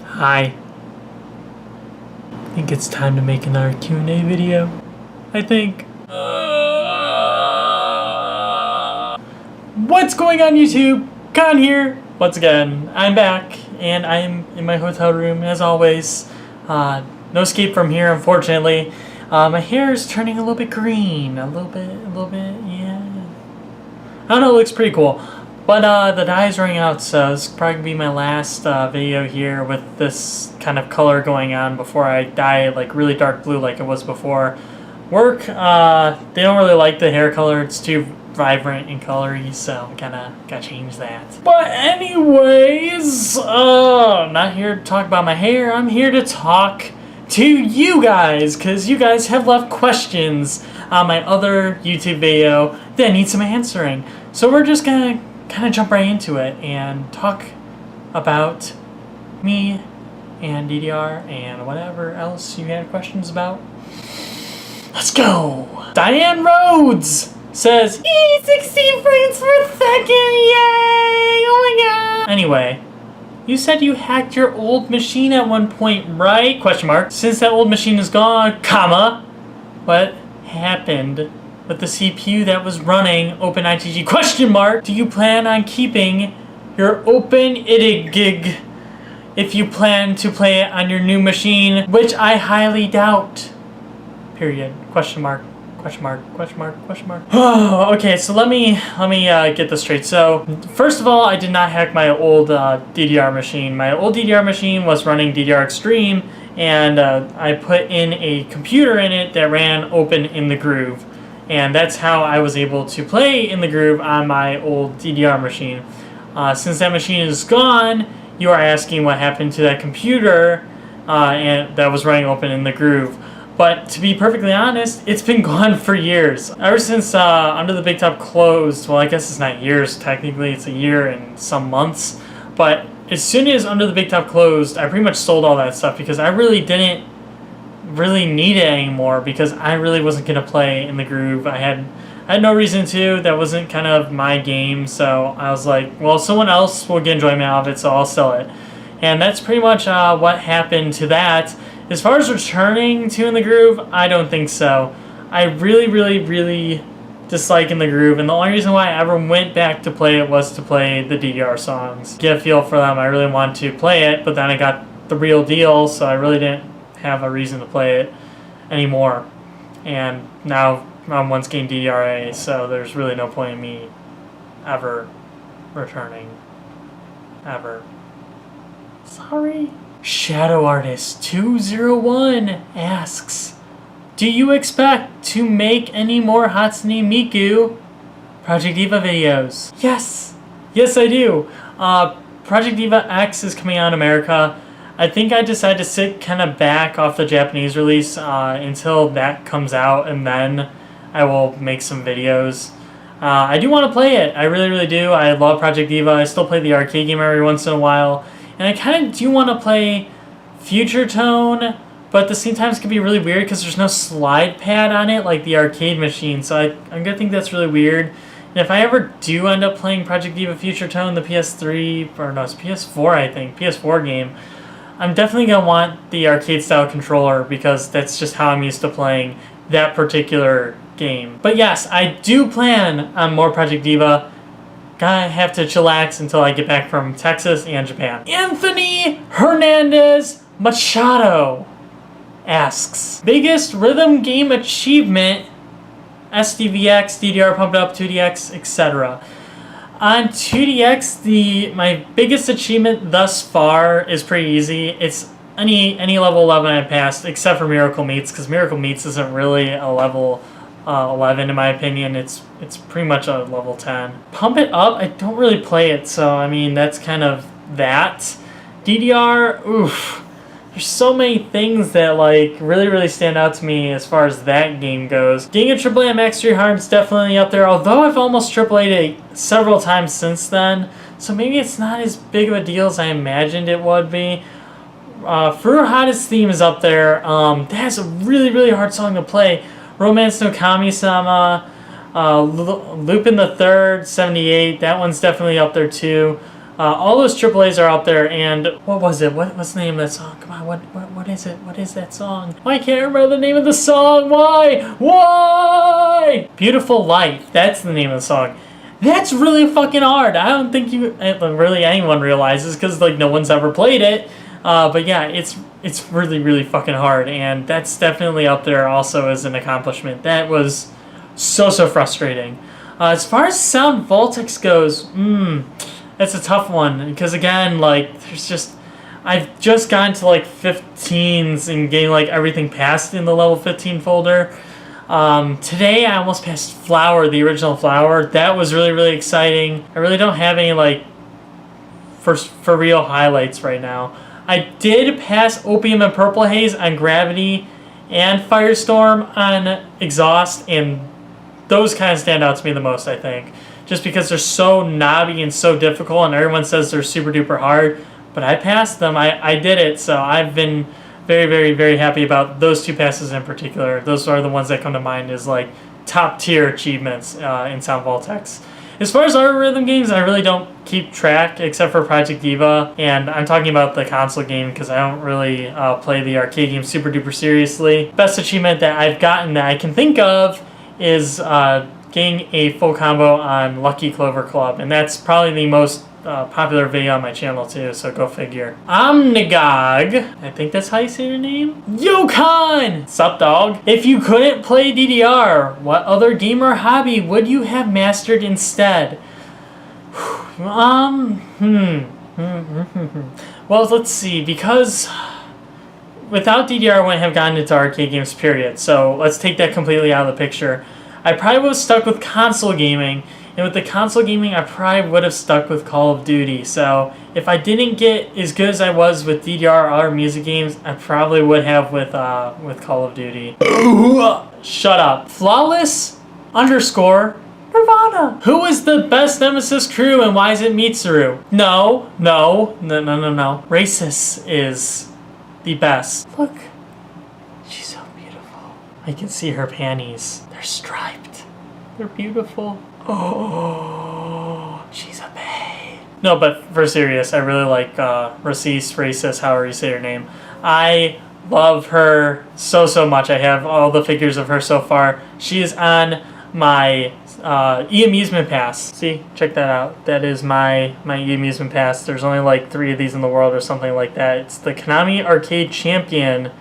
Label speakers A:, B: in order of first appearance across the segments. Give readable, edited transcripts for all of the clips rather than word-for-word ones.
A: Hi. I think it's time to make another Q&A video. I think. What's going on, YouTube? Kon here. Once again, I'm back and I'm in my hotel room as always. No escape from here, unfortunately. My hair is turning a little bit green. A little bit, yeah. I don't know, it looks pretty cool. But the dye is running out, so this is probably going to be my last video here with this kind of color going on before I dye it like really dark blue like it was before. Work, they don't really like the hair color. It's too vibrant and colory, so I kind of got to change that. But anyways, I'm not here to talk about my hair. I'm here to talk to you guys, because you guys have left questions on my other YouTube video that need some answering. So we're just going to kind of jump right into it and talk about me and DDR and whatever else you had questions about. Let's go! Diane Rhodes says, 60 frames per second, yay! Oh my god! Anyway, you said you hacked your old machine at one point, right? Question mark. Since that old machine is gone, comma, what happened with the CPU that was running OpenITG, question mark? Do you plan on keeping your OpenITG if you plan to play it on your new machine, which I highly doubt? Period. Question mark. Question mark. Question mark. Question mark. Oh, okay, so let me get this straight. So, first of all, I did not hack my old DDR machine. My old DDR machine was running DDR Extreme, and I put in a computer in it that ran Open in the Groove. And that's how I was able to play in the Groove on my old DDR machine. Since that machine is gone, you are asking what happened to that computer and that was running Open in the Groove. But to be perfectly honest, it's been gone for years. Ever since Under the Big Top closed, well, I guess it's not years, technically it's a year and some months. But as soon as Under the Big Top closed, I pretty much sold all that stuff because I really didn't need it anymore, because I really wasn't going to play in the Groove. I had no reason to. That wasn't kind of my game, so I was like, well, someone else will get enjoyment out of it, so I'll sell it. And that's pretty much what happened to that. As far as returning to In the Groove, I don't think so. I really dislike In the Groove, and the only reason why I ever went back to play it was to play the DDR songs. Get a feel for them. I really wanted to play it, but then I got the real deal, so I really didn't have a reason to play it anymore. And now I'm once getting DDRA, so there's really no point in me ever returning. Ever. Sorry. Shadow Artist 201 asks, do you expect to make any more Hatsune Miku Project Diva videos? Yes. Yes, I do. Project Diva X is coming out in America. I think I decided to sit kind of back off the Japanese release until that comes out, and then I will make some videos. I do want to play it. I really do. I love Project Diva. I still play the arcade game every once in a while. And I kind of do want to play Future Tone, but at the same time it's going to be really weird because there's no slide pad on it like the arcade machine. So I'm going to think that's really weird. And if I ever do end up playing Project Diva Future Tone, the PS3, or no, it's PS4 I think, PS4 game, I'm definitely going to want the arcade style controller because that's just how I'm used to playing that particular game. But yes, I do plan on more Project Diva. Gonna have to chillax until I get back from Texas and Japan. Anthony Hernandez Machado asks, biggest rhythm game achievement, SDVX, DDR Pump It Up, 2DX, etc. On 2DX, my biggest achievement thus far is pretty easy. It's any level 11 I passed, except for Miracle Meats, because Miracle Meats isn't really a level 11 in my opinion. It's pretty much a level 10. Pump It Up, I don't really play it, so I mean that's kind of that. DDR, oof. There's so many things that like really stand out to me as far as that game goes. Getting a AAA at Max 300 is definitely up there, although I've almost AAA'd it several times since then, so maybe it's not as big of a deal as I imagined it would be. Furu Hottest Theme is up there. That's a really hard song to play. Romance no Kami-sama, Lupin the Third, 78, that one's definitely up there too. All those AAAs are out there, and what was it? What's the name of that song? Come on, what is it? What is that song? I can't remember the name of the song. Why? Beautiful Life. That's the name of the song. That's really fucking hard. I don't think really anyone realizes, because like no one's ever played it. But yeah, it's really, really fucking hard, and that's definitely up there also as an accomplishment. That was so frustrating. As far as Sound Voltex goes, that's a tough one, because again, like, I've just gotten to like 15s and getting like everything passed in the level 15 folder. Today I almost passed Flower, the original Flower. That was really, really exciting. I really don't have any like for real highlights right now. I did pass Opium and Purple Haze on Gravity and Firestorm on Exhaust, and those kind of stand out to me the most, I think. Just because they're so knobby and so difficult, and everyone says they're super duper hard. But I passed them. I did it, so I've been very, very, very happy about those two passes in particular. Those are the ones that come to mind as like top tier achievements in Sound Voltex. As far as other rhythm games, I really don't keep track except for Project Diva, and I'm talking about the console game because I don't really play the arcade game super duper seriously. Best achievement that I've gotten that I can think of is getting a full combo on Lucky Clover Club, and that's probably the most popular video on my channel too, so go figure. Omg, I think that's how you say your name? Yo Kon! Sup dog? If you couldn't play DDR, what other game or hobby would you have mastered instead? Well, let's see, because without DDR I wouldn't have gotten into arcade games, period, so let's take that completely out of the picture. I probably would have stuck with console gaming, and with the console gaming, I probably would have stuck with Call of Duty. So if I didn't get as good as I was with DDR or other music games, I probably would have with Call of Duty. Shut up. Flawless _ Nirvana. Who is the best Nemesis crew, and why is it Mitsuru? No. Racist is the best. Look, she's so beautiful. I can see her panties. They're striped. They're beautiful. Oh, she's a bae. No, but for serious, I really like Racist, however you say her name. I love her so much. I have all the figures of her so far. She is on my e-amusement pass. See, check that out. That is my e-amusement pass. There's only like 3 of these in the world or something like that. It's the Konami Arcade Champion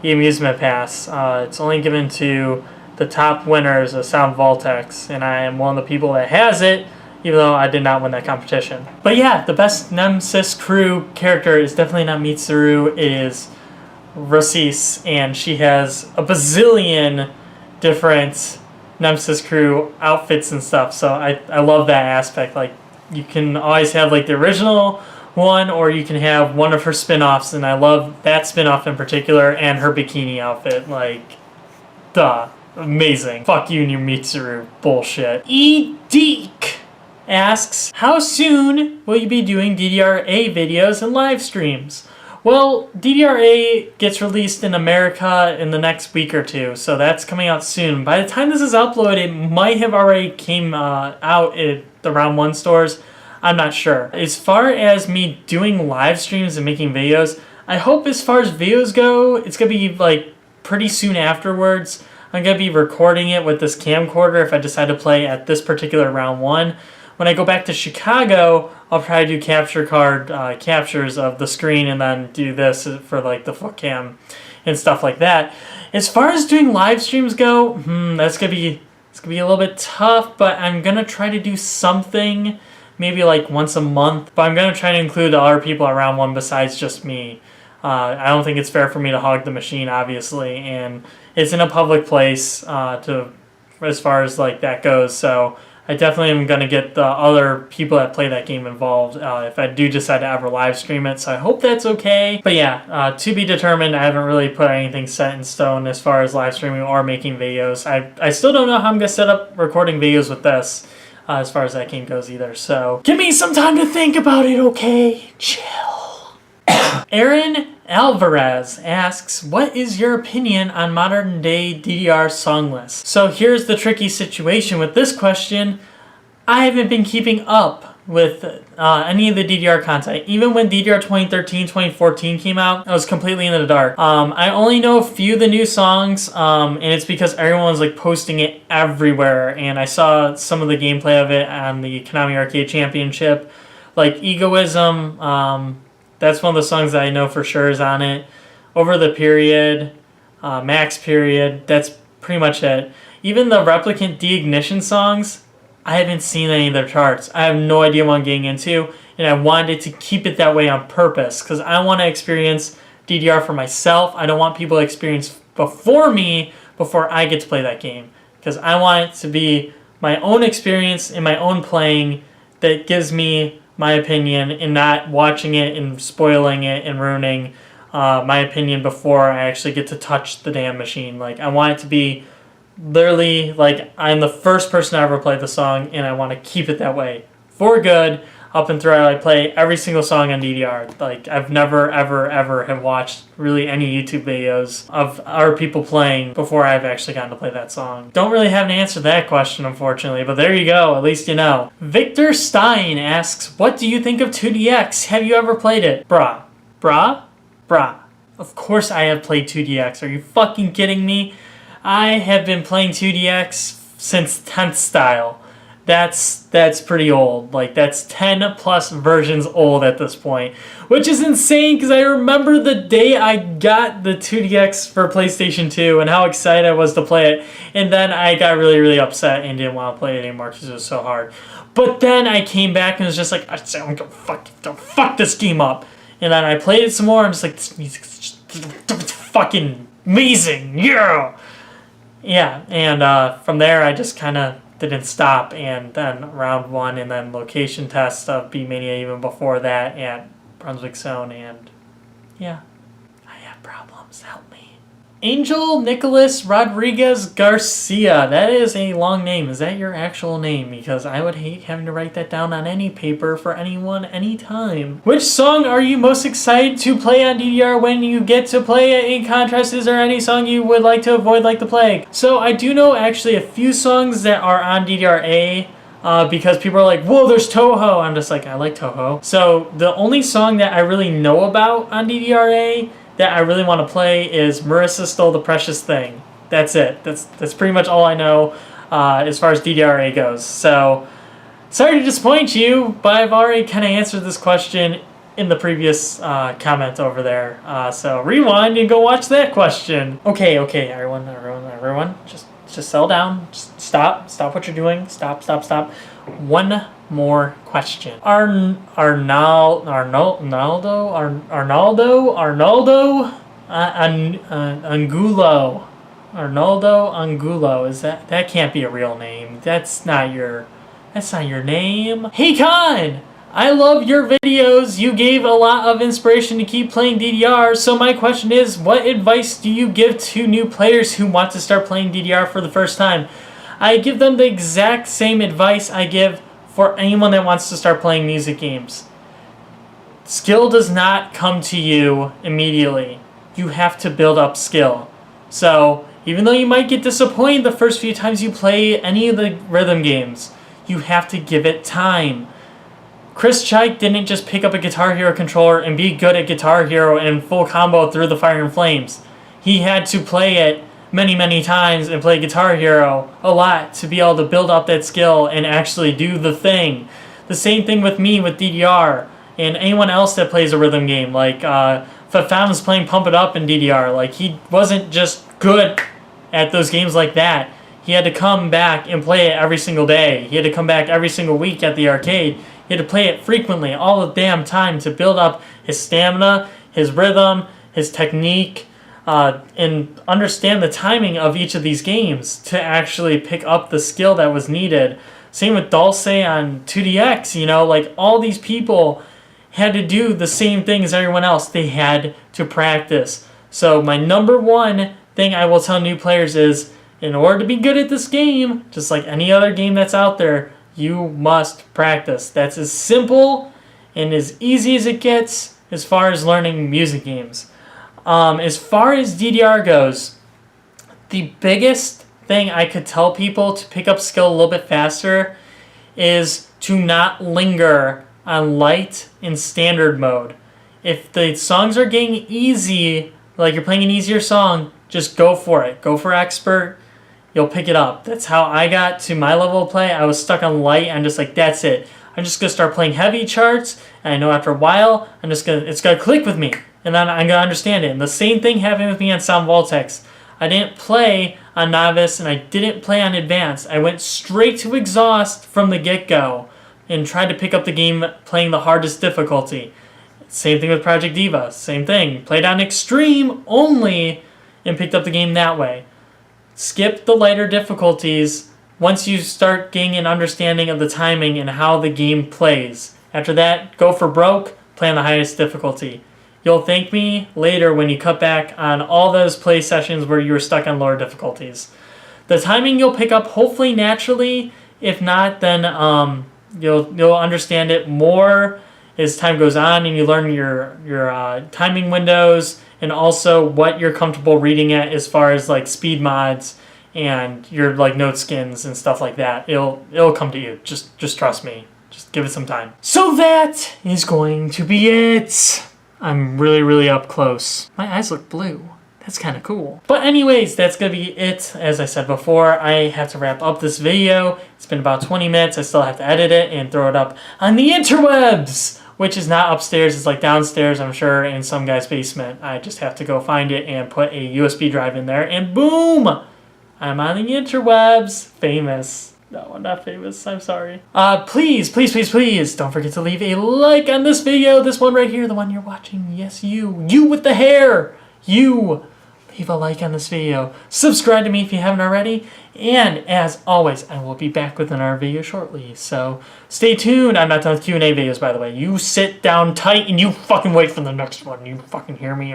A: e-amusement pass. It's only given to the top winners of Sound Voltex, and I am one of the people that has it, even though I did not win that competition. But yeah, the best Nemesis crew character is definitely not Mitsuru, it is Racist, and she has a bazillion different Nemesis crew outfits and stuff, so I love that aspect. Like, you can always have like the original one, or you can have one of her spin-offs, and I love that spin-off in particular, and her bikini outfit. Like, duh. Amazing. Fuck you and your Mitsuru bullshit. E-Deek asks, how soon will you be doing DDR-A videos and live streams? Well, DDR-A gets released in America in the next week or two, so that's coming out soon. By the time this is uploaded, it might have already came out at the Round 1 stores. I'm not sure. As far as me doing live streams and making videos, I hope as far as videos go, it's going to be like pretty soon afterwards. I'm going to be recording it with this camcorder if I decide to play at this particular Round 1. When I go back to Chicago, I'll probably do capture card captures of the screen and then do this for like the foot cam and stuff like that. As far as doing live streams go, it's gonna be a little bit tough, but I'm gonna try to do something, maybe like once a month. But I'm gonna try to include other people at Round 1 besides just me. I don't think it's fair for me to hog the machine, obviously, and it's in a public place as far as like that goes. So I definitely am going to get the other people that play that game involved if I do decide to ever live stream it. So I hope that's okay. But yeah, to be determined. I haven't really put anything set in stone as far as live streaming or making videos. I still don't know how I'm going to set up recording videos with this as far as that game goes either. So give me some time to think about it, okay? Chill. Aaron Alvarez asks, what is your opinion on modern day DDR song lists? So here's the tricky situation with this question. I haven't been keeping up with any of the DDR content. Even when DDR 2013, 2014 came out, I was completely in the dark. I only know a few of the new songs, and it's because everyone was like posting it everywhere, and I saw some of the gameplay of it on the Konami Arcade Championship. Like Egoism, that's one of the songs that I know for sure is on it. Over the Period, Max Period, that's pretty much it. Even the Replicant De-Ignition songs, I haven't seen any of their charts. I have no idea what I'm getting into, and I wanted to keep it that way on purpose because I want to experience DDR for myself. I don't want people to experience before me before I get to play that game because I want it to be my own experience and my own playing that gives me my opinion and not watching it and spoiling it and ruining my opinion before I actually get to touch the damn machine. Like, I want it to be literally like I'm the first person to ever play the song, and I want to keep it that way for good. Up and through, I play every single song on DDR. Like, I've never ever have watched really any YouTube videos of our people playing before I've actually gotten to play that song. Don't really have an answer to that question, unfortunately, but there you go. At least you know. Victor Stein asks, what do you think of 2DX? Have you ever played it? Bruh. Of course I have played 2DX. Are you fucking kidding me? I have been playing 2DX since 10th style. That's pretty old. Like, that's 10 plus versions old at this point, which is insane because I remember the day I got the 2DX for PlayStation 2 and how excited I was to play it, and then I got really upset and didn't want to play it anymore because it was so hard. But then I came back and was just like, I'm gonna fuck this game up, and then I played it some more. I'm just like, this music's just fucking amazing, yeah, and from there I just kind of didn't stop, and then round one and then location test of Beatmania even before that at Brunswick Zone, and yeah, I have problems, help me. Angel Nicholas Rodriguez Garcia, that is a long name. Is that your actual name? Because I would hate having to write that down on any paper for anyone, anytime. Which song are you most excited to play on DDR when you get to play it? In contrast, is there any song you would like to avoid like the plague? So I do know actually a few songs that are on DDR-A, because people are like, whoa, there's Toho. I'm just like, I like Toho. So the only song that I really know about on DDR-A that I really want to play is Marissa Stole the Precious Thing. That's it. That's pretty much all I know as far as DDR-A goes. So, sorry to disappoint you, but I've already kind of answered this question in the previous comment over there. So rewind and go watch that question. Okay, everyone, just settle down. Just stop what you're doing. Stop. One more question. Arnaldo Angulo. Is that can't be a real name. That's not your name. Hey Kon! I love your videos. You gave a lot of inspiration to keep playing DDR. So my question is, what advice do you give to new players who want to start playing DDR for the first time? I give them the exact same advice I give for anyone that wants to start playing music games. Skill does not come to you immediately. You have to build up skill. So even though you might get disappointed the first few times you play any of the rhythm games, you have to give it time. Chris Chike didn't just pick up a Guitar Hero controller and be good at Guitar Hero and full combo through the Fire and Flames. He had to play it many times and play Guitar Hero a lot to be able to build up that skill and actually do the thing. The same thing with me with DDR and anyone else that plays a rhythm game. Like Fafam playing Pump It Up in DDR. Like, he wasn't just good at those games like that. He had to come back and play it every single day. He had to come back every single week at the arcade. He had to play it frequently all the damn time to build up his stamina, his rhythm, his technique, and understand the timing of each of these games to actually pick up the skill that was needed. Same with Dulce on 2DX, like all these people had to do the same thing as everyone else. They had to practice. So my number one thing I will tell new players is, in order to be good at this game, just like any other game that's out there, you must practice. That's as simple and as easy as it gets as far as learning music games. As far as DDR goes, the biggest thing I could tell people to pick up skill a little bit faster is to not linger on light and standard mode. If the songs are getting easy, like you're playing an easier song, just go for it. Go for expert. You'll pick it up. That's how I got to my level of play. I was stuck on light. I'm just like, that's it. I'm just going to start playing heavy charts. And I know after a while, it's going to click with me. And then I'm going to understand it. And the same thing happened with me on Sound Voltex. I didn't play on Novice and I didn't play on Advanced. I went straight to Exhaust from the get-go and tried to pick up the game playing the hardest difficulty. Same thing with Project Diva. Same thing. Played on Extreme only and picked up the game that way. Skip the lighter difficulties once you start getting an understanding of the timing and how the game plays. After that, go for broke, play on the highest difficulty. You'll thank me later when you cut back on all those play sessions where you were stuck on lower difficulties. The timing you'll pick up hopefully naturally. If not, then you'll understand it more as time goes on and you learn your timing windows and also what you're comfortable reading at as far as like speed mods and your like note skins and stuff like that. It'll come to you. Just trust me. Just give it some time. So that is going to be it. I'm really up close. My eyes look blue. That's kind of cool. But anyways, that's going to be it. As I said before, I have to wrap up this video. It's been about 20 minutes. I still have to edit it and throw it up on the interwebs, which is not upstairs. It's like downstairs, I'm sure, in some guy's basement. I just have to go find it and put a USB drive in there, and boom! I'm on the interwebs. Famous. No, I'm not famous. I'm sorry. Please don't forget to leave a like on this video. This one right here, the one you're watching. Yes, you. You with the hair. You. Leave a like on this video. Subscribe to me if you haven't already. And as always, I will be back with another video shortly. So stay tuned. I'm not done with Q&A videos, by the way. You sit down tight and you fucking wait for the next one. You fucking hear me?